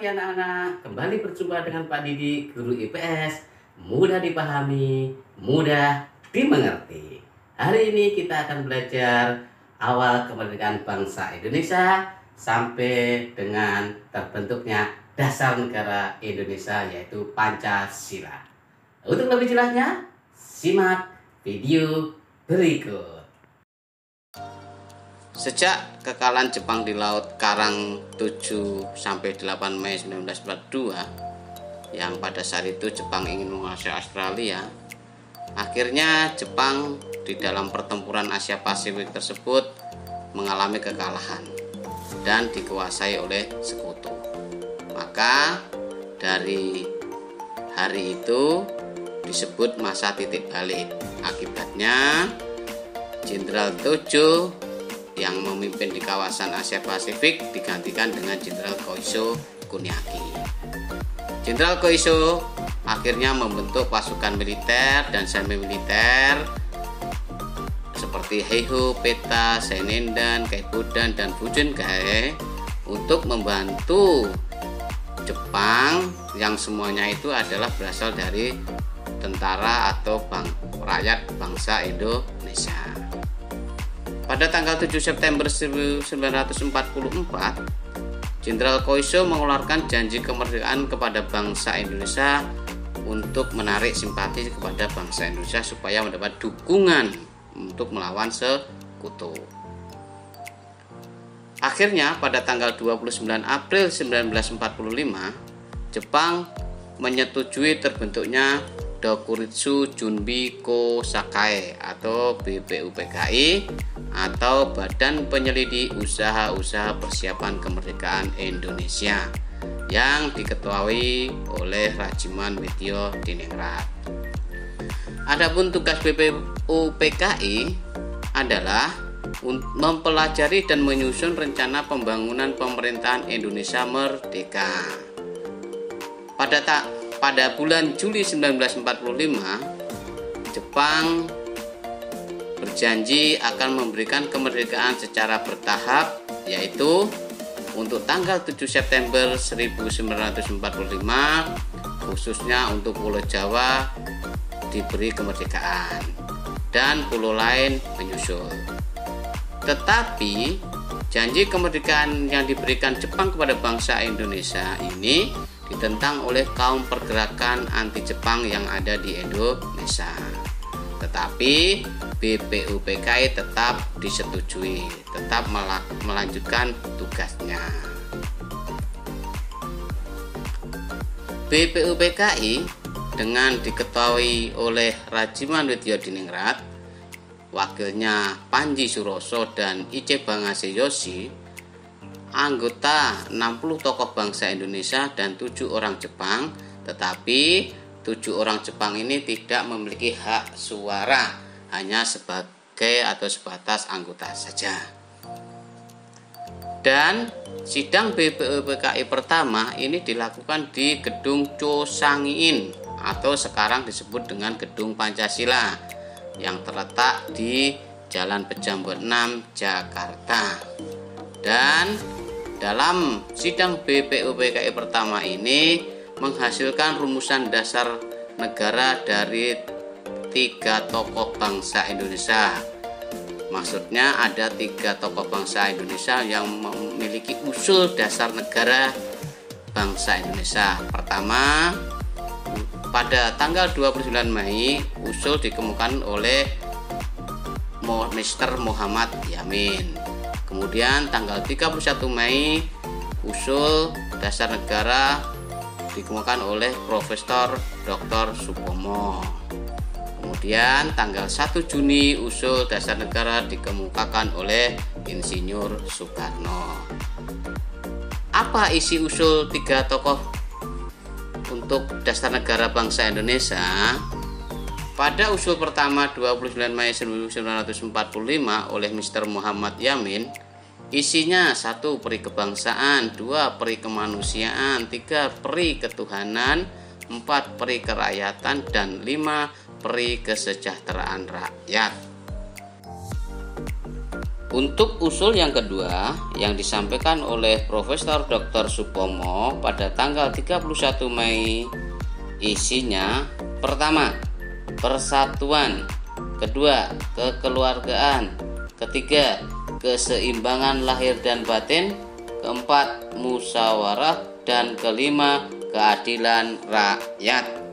pagi anak-anak, kembali berjumpa dengan Pak Didi, guru IPS. Mudah dipahami, mudah dimengerti. Hari ini kita akan belajar awal kemerdekaan bangsa Indonesia sampai dengan terbentuknya dasar negara Indonesia, yaitu Pancasila. Untuk lebih jelasnya, simak video berikut. Sejak kekalahan Jepang di Laut Karang 7-8 Mei 1942, yang pada saat itu Jepang ingin menguasai Australia, akhirnya Jepang di dalam pertempuran Asia Pasifik tersebut mengalami kekalahan dan dikuasai oleh sekutu. Maka dari hari itu disebut masa titik balik. Akibatnya Jenderal Tojo yang memimpin di kawasan Asia Pasifik digantikan dengan Jenderal Koiso Kuniaki. Jenderal Koiso akhirnya membentuk pasukan militer dan semi militer seperti Heiho, Peta, Senendan, Kaibodan, dan Fujinkai untuk membantu Jepang yang semuanya itu adalah berasal dari tentara atau rakyat bangsa Indonesia. Pada tanggal 7 September 1944, Jenderal Koiso mengeluarkan janji kemerdekaan kepada bangsa Indonesia untuk menarik simpati kepada bangsa Indonesia supaya mendapat dukungan untuk melawan sekutu. Akhirnya pada tanggal 29 April 1945, Jepang menyetujui terbentuknya Dokuritsu Junbi Kosakai atau BPUPKI atau Badan Penyelidik Usaha-Usaha Persiapan Kemerdekaan Indonesia yang diketuai oleh Rajiman Widyo Diningrat. Adapun tugas BPUPKI adalah mempelajari dan menyusun rencana pembangunan pemerintahan Indonesia Merdeka. Pada bulan Juli 1945, Jepang berjanji akan memberikan kemerdekaan secara bertahap, yaitu untuk tanggal 7 September 1945 khususnya untuk Pulau Jawa diberi kemerdekaan dan pulau lain menyusul. Tetapi janji kemerdekaan yang diberikan Jepang kepada bangsa Indonesia ini ditentang oleh kaum pergerakan anti Jepang yang ada di Indonesia. Tetapi BPUPKI tetap disetujui, tetap melanjutkan tugasnya. BPUPKI dengan diketuai oleh Rajiman Widyo Diningrat, wakilnya Panji Suroso dan Ichibang Haseyoshi, anggota 60 tokoh bangsa Indonesia dan 7 orang Jepang, tetapi 7 orang Jepang ini tidak memiliki hak suara, hanya sebagai atau sebatas anggota saja. Dan sidang BPUPKI pertama ini dilakukan di Gedung Chosangiin atau sekarang disebut dengan Gedung Pancasila yang terletak di Jalan Pejampur 6, Jakarta. Dan dalam sidang BPUPKI pertama ini menghasilkan rumusan dasar negara dari 3 tokoh bangsa Indonesia. Maksudnya ada 3 tokoh bangsa Indonesia yang memiliki usul dasar negara bangsa Indonesia. Pertama, pada tanggal 29 Mei usul dikemukakan oleh Mr. Muhammad Yamin. Kemudian tanggal 31 Mei usul dasar negara dikemukakan oleh Profesor Dr. Supomo. Kemudian tanggal 1 Juni usul dasar negara dikemukakan oleh Insinyur Soekarno. Apa isi usul 3 tokoh untuk dasar negara bangsa Indonesia? Pada usul pertama 29 Mei 1945 oleh Mr. Muhammad Yamin, isinya 1 peri kebangsaan, 2 peri kemanusiaan, 3 peri ketuhanan, 4 peri kerakyatan, dan 5 peri kesejahteraan rakyat. Untuk usul yang kedua yang disampaikan oleh Profesor Dr. Supomo pada tanggal 31 Mei, isinya pertama, persatuan, kedua, kekeluargaan, ketiga, keseimbangan lahir dan batin, keempat, musyawarah, dan kelima, keadilan rakyat.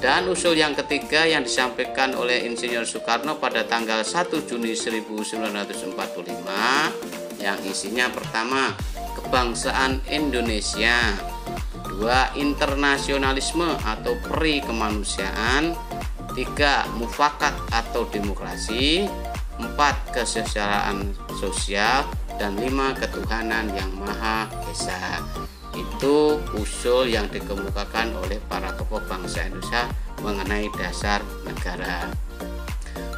Dan usul yang ketiga yang disampaikan oleh Insinyur Soekarno pada tanggal 1 Juni 1945 yang isinya pertama, kebangsaan Indonesia, dua, internasionalisme atau peri kemanusiaan, tiga, mufakat atau demokrasi, empat, kesetaraan sosial, dan lima, ketuhanan yang Maha Esa. Itu usul yang dikemukakan oleh para tokoh bangsa Indonesia mengenai dasar negara.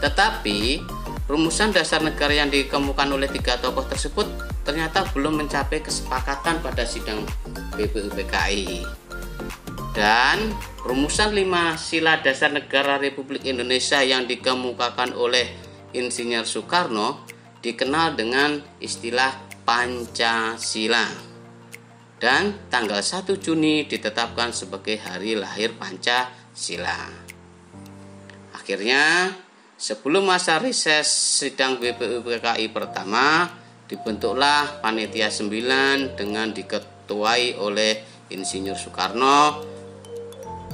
Tetapi rumusan dasar negara yang dikemukakan oleh tiga tokoh tersebut ternyata belum mencapai kesepakatan pada sidang BPUPKI. Dan rumusan 5 sila dasar negara Republik Indonesia yang dikemukakan oleh Insinyur Soekarno dikenal dengan istilah Pancasila. Dan tanggal 1 Juni ditetapkan sebagai hari lahir Pancasila. Akhirnya, sebelum masa reses sidang BPUPKI pertama, dibentuklah Panitia 9 dengan diketuai oleh Insinyur Soekarno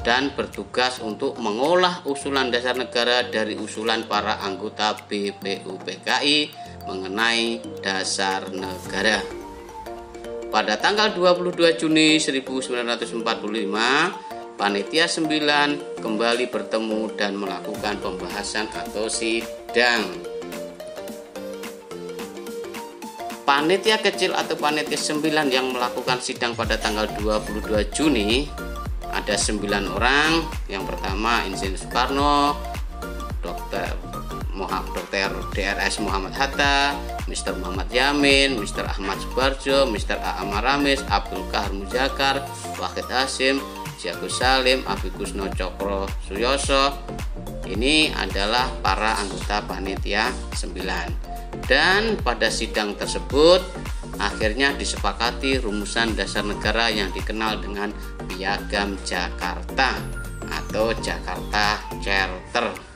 dan bertugas untuk mengolah usulan dasar negara dari usulan para anggota BPUPKI mengenai dasar negara. Pada tanggal 22 Juni 1945, Panitia 9 kembali bertemu dan melakukan pembahasan atau sidang. Panitia kecil atau Panitia 9 yang melakukan sidang pada tanggal 22 Juni ada 9 orang. Yang pertama Insinyur Soekarno, Dr. DRS Muhammad Hatta, Mr. Muhammad Yamin, Mr. Ahmad Subarjo, Mr. A. Maramis, Abdul Kahar Muzakkar, Wahid Hasim, Syagus Salim, Abikusno Cokro Suyoso. Ini adalah para anggota Panitia 9. Dan pada sidang tersebut akhirnya disepakati rumusan dasar negara yang dikenal dengan Piagam Jakarta atau Jakarta Charter.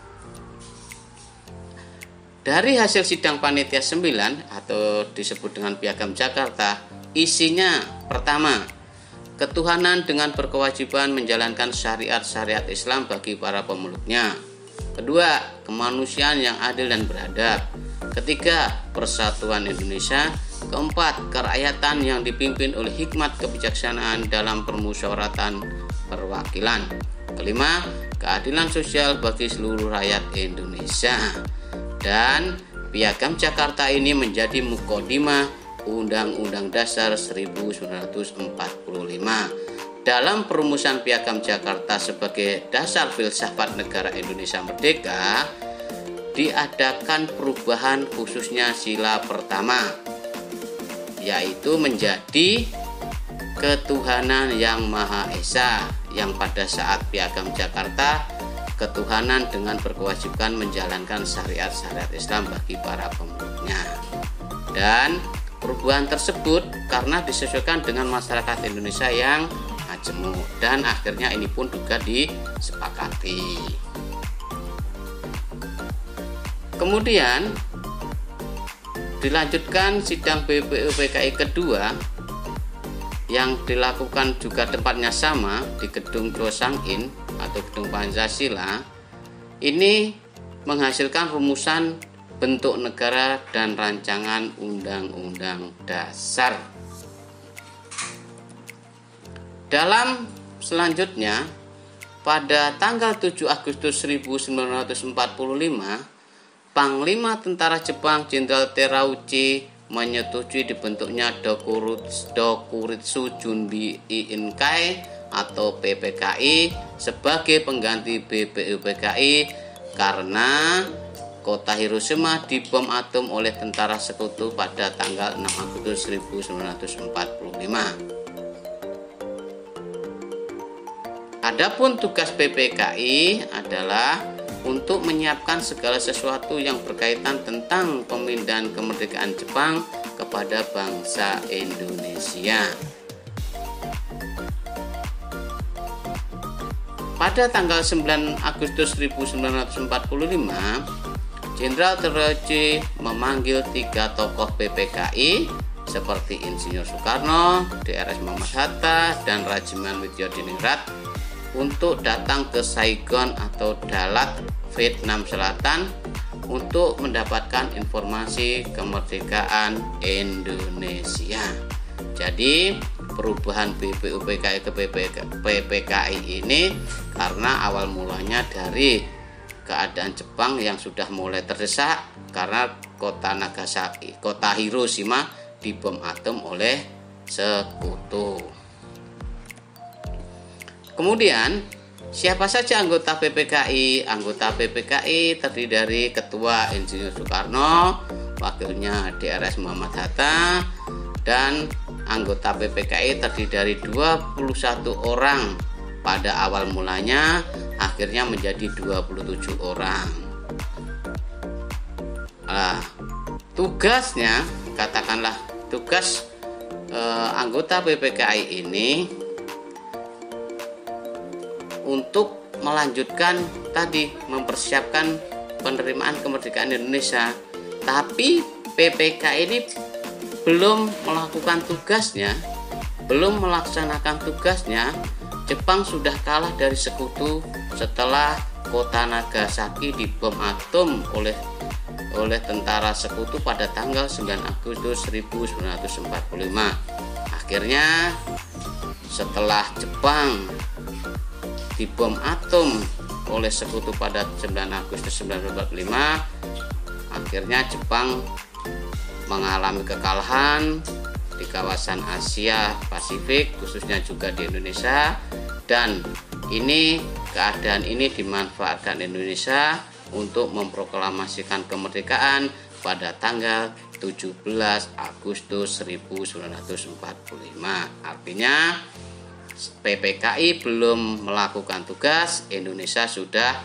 Dari hasil sidang Panitia 9 atau disebut dengan Piagam Jakarta, isinya pertama, ketuhanan dengan berkewajiban menjalankan syariat-syariat Islam bagi para pemeluknya. Kedua, kemanusiaan yang adil dan beradab. Ketiga, persatuan Indonesia. Keempat, kerakyatan yang dipimpin oleh hikmat kebijaksanaan dalam permusyawaratan perwakilan. Kelima, keadilan sosial bagi seluruh rakyat Indonesia. Dan Piagam Jakarta ini menjadi mukadimah Undang-Undang Dasar 1945. Dalam perumusan Piagam Jakarta sebagai dasar filsafat negara Indonesia merdeka, diadakan perubahan khususnya sila pertama, yaitu menjadi ketuhanan yang Maha Esa, yang pada saat Piagam Jakarta ketuhanan dengan berkewajiban menjalankan syariat-syariat Islam bagi para pemeluknya. Dan perubahan tersebut karena disesuaikan dengan masyarakat Indonesia yang majemuk, dan akhirnya ini pun juga disepakati. Kemudian dilanjutkan sidang BPUPKI kedua yang dilakukan juga tempatnya sama di Gedung Chosangin atau Gedung Pancasila. Ini menghasilkan rumusan bentuk negara dan rancangan undang-undang dasar. Dalam selanjutnya, pada tanggal 7 Agustus 1945, Panglima Tentara Jepang Jenderal Terauchi menyetujui dibentuknya Dokuritsu Junbi Inkai atau PPKI sebagai pengganti BPUPKI karena kota Hiroshima dibom atom oleh tentara sekutu pada tanggal 6 Agustus 1945. Adapun tugas PPKI adalah untuk menyiapkan segala sesuatu yang berkaitan tentang pemindahan kemerdekaan Jepang kepada bangsa Indonesia. Pada tanggal 9 Agustus 1945, Jenderal Terauchi memanggil 3 tokoh PPKI seperti Insinyur Soekarno, DRS Muhammad Hatta, dan Rajiman Widyodiningrat untuk datang ke Saigon atau Dalat, Vietnam Selatan untuk mendapatkan informasi kemerdekaan Indonesia. Jadi perubahan BPUPKI ke PPKI ini karena awal mulanya dari keadaan Jepang yang sudah mulai terdesak karena kota Nagasaki, kota Hiroshima dibom atom oleh sekutu. Kemudian siapa saja anggota PPKI? Anggota PPKI terdiri dari Ketua Insinyur Soekarno, wakilnya DRS Muhammad Hatta, dan anggota PPKI terdiri dari 21 orang pada awal mulanya, akhirnya menjadi 27 orang. Tugasnya, katakanlah tugas anggota PPKI ini untuk melanjutkan tadi mempersiapkan penerimaan kemerdekaan Indonesia. Tapi PPKI ini belum melakukan tugasnya, belum melaksanakan tugasnya. Jepang sudah kalah dari sekutu setelah kota Nagasaki dibom atom oleh tentara sekutu pada tanggal 9 Agustus 1945. Akhirnya setelah Jepang dibom atom oleh sekutu pada 9 Agustus 1945, akhirnya Jepang mengalami kekalahan di kawasan Asia Pasifik, khususnya juga di Indonesia, dan keadaan ini dimanfaatkan Indonesia untuk memproklamasikan kemerdekaan pada tanggal 17 Agustus 1945. Artinya PPKI belum melakukan tugas, Indonesia sudah